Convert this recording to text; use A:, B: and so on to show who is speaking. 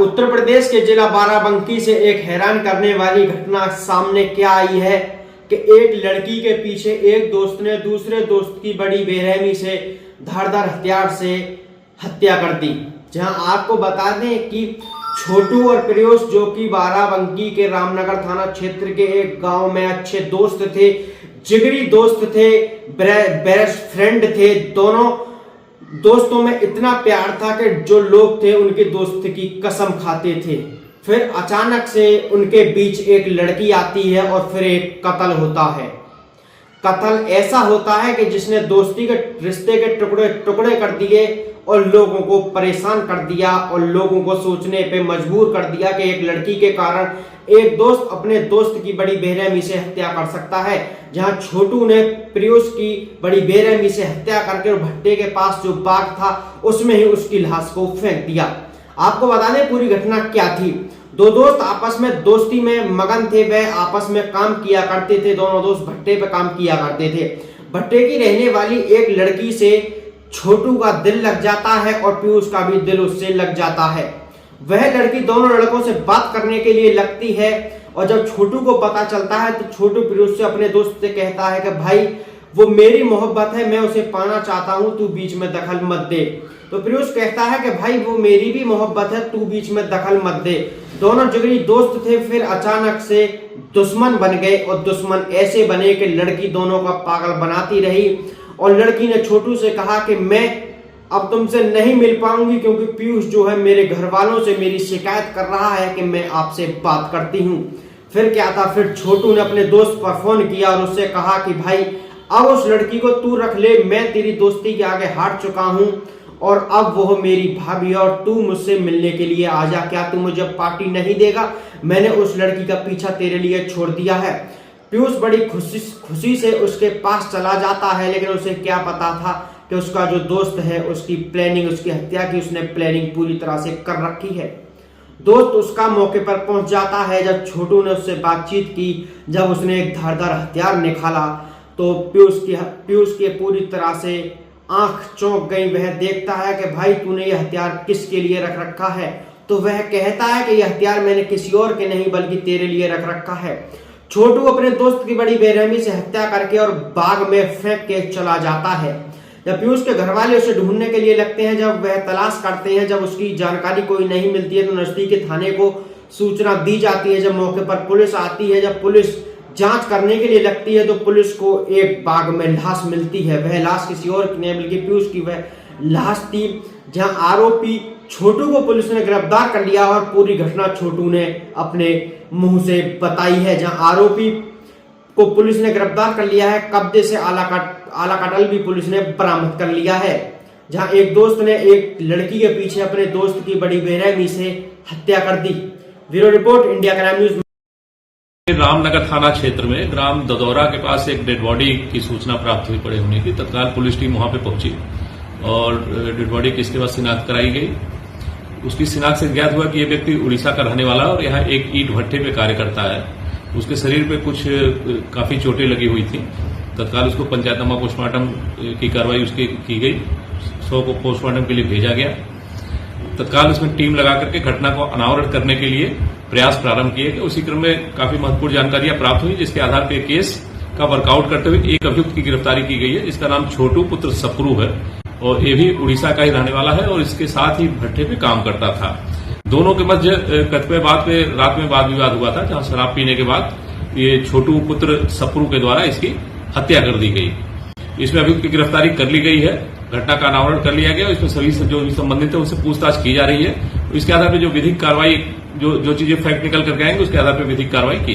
A: उत्तर प्रदेश के जिला बाराबंकी से एक हैरान करने वाली घटना सामने क्या आई है कि एक लड़की के पीछे एक दोस्त ने दूसरे दोस्त की बड़ी बेरहमी से धारदार हथियार से हत्या कर दी। जहां आपको बता दें कि छोटू और प्रियोश जो कि बाराबंकी के रामनगर थाना क्षेत्र के एक गांव में अच्छे दोस्त थे, जिगरी दोस्त थे, बेस्ट फ्रेंड थे। दोनों दोस्तों में इतना प्यार था कि जो लोग थे उनके दोस्त की कसम खाते थे। फिर अचानक से उनके बीच एक लड़की आती है और फिर एक कत्ल होता है। कत्ल ऐसा होता है कि जिसने दोस्ती के रिश्ते के टुकड़े टुकड़े कर दिए और लोगों को परेशान कर दिया और लोगों को सोचने पे मजबूर कर दिया कि एक लड़की के कारण एक दोस्त अपने दोस्त की बड़ी बेरहमी से हत्या कर सकता है। जहां छोटू ने प्रियोश की बड़ी बेरहमी से हत्या करके भट्टे के पास जो बाग था उसमें ही उसकी लाश को फेंक दिया। आपको बता दें पूरी घटना क्या थी। दो दोस्त आपस में दोस्ती में मगन थे, वह आपस में काम किया करते थे। दोनों दोस्त भट्टे पे काम किया करते थे। भट्टे की रहने वाली एक लड़की से छोटू का दिल लग जाता है और पीयूष का भी दिल उससे लग जाता है। वह लड़की दोनों लड़कों से बात करने के लिए लगती है और जब छोटू को पता चलता है तो छोटू पीयूष से अपने दोस्त से कहता है कि भाई वो मेरी मोहब्बत है, मैं उसे पाना चाहता हूं, तू बीच में दखल मत दे। तो पीयूष कहता है कि भाई वो मेरी भी मोहब्बत है, तू बीच में दखल मत दे। दोनों जिगरी दोस्त थे, फिर अचानक से दुश्मन बन गए और दुश्मन ऐसे बने कि लड़की दोनों का पागल बनाती रही और लड़की ने छोटू से कहा कि मैं अब तुमसे नहीं मिल पाऊंगी क्योंकि पीयूष जो है मेरे घर वालों से मेरी शिकायत कर रहा है कि मैं आपसे बात करती हूँ। फिर क्या था, फिर छोटू ने अपने दोस्त पर फोन किया और उससे कहा कि भाई अब उस लड़की को तू रख ले, मैं तेरी दोस्ती के आगे हार चुका हूं और अब वो मेरी भाभी और तू मुझसे मिलने के लिए आ जा। क्या तू मुझे पार्टी नहीं देगा? मैंने उस लड़की का पीछा तेरे लिए छोड़ दिया है। पीयूष बड़ी खुशी से उसके पास चला जाता है, लेकिन उसे क्या पता था कि उसका जो दोस्त है उसकी प्लानिंग, उसकी हत्या की उसने प्लानिंग पूरी तरह से कर रखी है। दोस्त उसका मौके पर पहुंच जाता है। जब छोटू ने उससे बातचीत की, जब उसने एक धारदार हथियार निकाला तो पीयूष के पूरी तरह से आंख चौंक गई। वह देखता है कि भाई तूने यह हथियार किसके लिए रख रखा है? तो वह कहता है कि यह हथियार मैंने किसी और के नहीं बल्कि तेरे लिए रख रखा है। छोटू अपने दोस्त की बड़ी बेरहमी से हत्या करके और बाग में फेंक के चला जाता है। जब पीयूष के घर वाले उसे ढूंढने के लिए लगते हैं, जब वह तलाश करते हैं, जब उसकी जानकारी कोई नहीं मिलती है तो नजदीकी थाने को सूचना दी जाती है। जब मौके पर पुलिस आती है, जब पुलिस जांच करने के लिए लगती है तो पुलिस को एक बाग में लाश मिलती है। वह लाश किसी और की नहीं बल्कि पीयूष की वह लाश थी। जहां आरोपी छोटू को पुलिस ने गिरफ्तार कर लिया और पूरी घटना छोटू ने अपने मुंह से बताई है। जहां आरोपी को पुलिस ने गिरफ्तार कर लिया है, कब्जे से आला कटल भी पुलिस ने बरामद कर लिया है। जहां एक दोस्त ने एक लड़की के पीछे अपने दोस्त की बड़ी बेरहमी से हत्या कर दी। Bureau report, India crime news.
B: Ramnagar थाना क्षेत्र में ग्राम ददौरा के पास एक डेड बॉडी की सूचना प्राप्त हुई पड़े होने की। तत्काल पुलिस टीम वहां पे पहुंची और डेड बॉडी की इसके बाद शिनाख्त कराई गई। उसकी शिनाख्त से ज्ञात हुआ कि यह व्यक्ति उड़ीसा का रहने वाला और यहाँ एक ईंट भट्टे पे कार्य करता है। उसके शरीर पे कुछ काफी चोटें लगी हुई थी। तत्काल उसको पंचायतनामा पोस्टमार्टम की कार्रवाई उसकी की गई। 100 को पोस्टमार्टम के लिए भेजा गया। तत्काल उसमें टीम लगा करके घटना को अनावरण करने के लिए प्रयास प्रारंभ किए गए। उसी क्रम में काफी महत्वपूर्ण जानकारियां प्राप्त हुई, जिसके आधार पर केस का वर्कआउट करते हुए एक अभियुक्त की गिरफ्तारी की गई है जिसका नाम छोटू पुत्र सप्रू है और ये भी उड़ीसा का ही रहने वाला है और इसके साथ ही भट्टे पे काम करता था। दोनों के मध्य कतिपय रात में वाद विवाद हुआ था, जहां शराब पीने के बाद ये छोटू पुत्र सप्रू के द्वारा इसकी हत्या कर दी गई। इसमें अभियुक्त की गिरफ्तारी कर ली गई है, घटना का अनावरण कर लिया गया। इसमें सभी जो भी संबंधित है उससे पूछताछ की जा रही है। इसके आधार पर जो विधिक कार्रवाई, जो चीजें फैक्ट निकल करके आएंगे उसके आधार पर विधिक कार्रवाई की जाए।